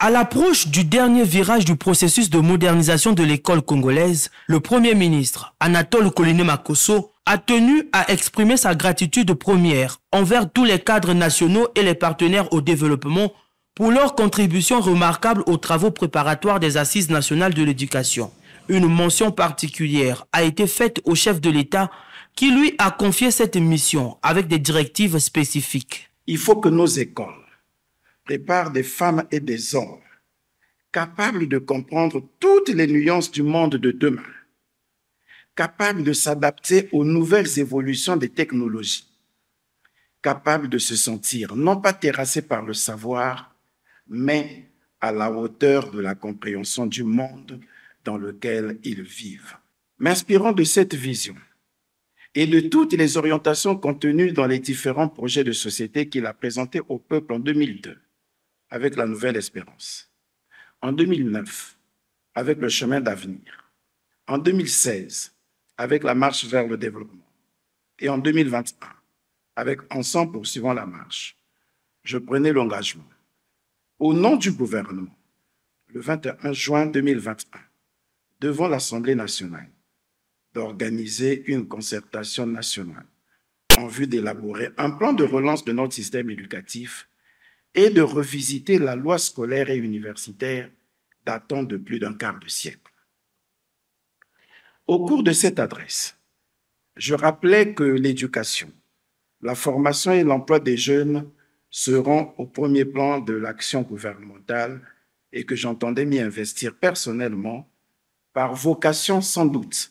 À l'approche du dernier virage du processus de modernisation de l'école congolaise, le Premier ministre, Anatole Koliné-Makosso, a tenu à exprimer sa gratitude première envers tous les cadres nationaux et les partenaires au développement pour leur contribution remarquable aux travaux préparatoires des Assises nationales de l'éducation. Une mention particulière a été faite au chef de l'État qui lui a confié cette mission avec des directives spécifiques. Il faut que nos écoles préparent des femmes et des hommes capables de comprendre toutes les nuances du monde de demain, capables de s'adapter aux nouvelles évolutions des technologies, capables de se sentir non pas terrassés par le savoir, mais à la hauteur de la compréhension du monde dans lequel ils vivent. M'inspirant de cette vision et de toutes les orientations contenues dans les différents projets de société qu'il a présentés au peuple en 2002, avec la Nouvelle Espérance, en 2009, avec le Chemin d'avenir, en 2016, avec la Marche vers le développement, et en 2021, avec Ensemble poursuivant la marche, je prenais l'engagement, au nom du gouvernement, le 21 juin 2021, devant l'Assemblée nationale, d'organiser une concertation nationale en vue d'élaborer un plan de relance de notre système éducatif et de revisiter la loi scolaire et universitaire datant de plus d'un quart de siècle. Au cours de cette adresse, je rappelais que l'éducation, la formation et l'emploi des jeunes seront au premier plan de l'action gouvernementale et que j'entendais m'y investir personnellement par vocation sans doute,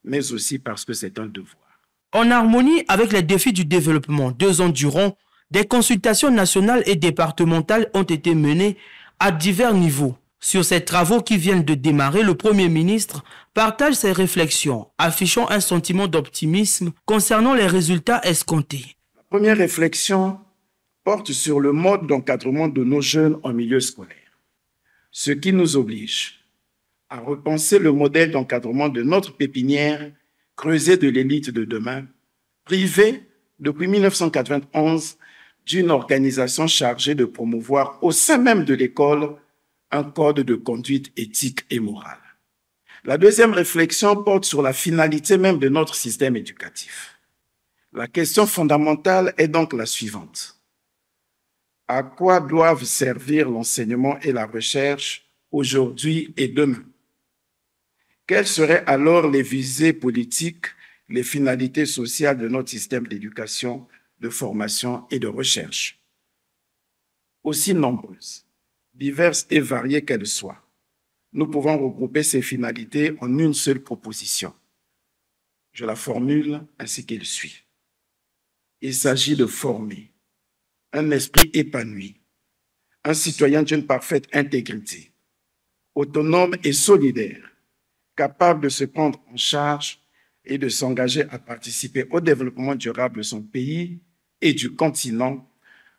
mais aussi parce que c'est un devoir. En harmonie avec les défis du développement, 2 ans durant, des consultations nationales et départementales ont été menées à divers niveaux. Sur ces travaux qui viennent de démarrer, le Premier ministre partage ses réflexions, affichant un sentiment d'optimisme concernant les résultats escomptés. La première réflexion porte sur le mode d'encadrement de nos jeunes en milieu scolaire, ce qui nous oblige à repenser le modèle d'encadrement de notre pépinière creusée de l'élite de demain, privée depuis 1991 d'une organisation chargée de promouvoir au sein même de l'école un code de conduite éthique et morale. La deuxième réflexion porte sur la finalité même de notre système éducatif. La question fondamentale est donc la suivante. À quoi doivent servir l'enseignement et la recherche aujourd'hui et demain? Quelles seraient alors les visées politiques, les finalités sociales de notre système d'éducation, de formation et de recherche? Aussi nombreuses, diverses et variées qu'elles soient, nous pouvons regrouper ces finalités en une seule proposition. Je la formule ainsi qu'il suit. Il s'agit de former un esprit épanoui, un citoyen d'une parfaite intégrité, autonome et solidaire, capable de se prendre en charge et de s'engager à participer au développement durable de son pays et du continent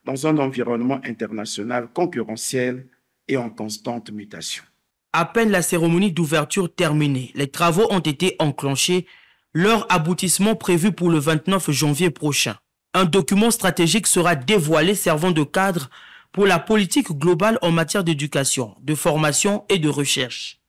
dans un environnement international concurrentiel et en constante mutation. À peine la cérémonie d'ouverture terminée, les travaux ont été enclenchés, leur aboutissement prévu pour le 29 janvier prochain. Un document stratégique sera dévoilé servant de cadre pour la politique globale en matière d'éducation, de formation et de recherche.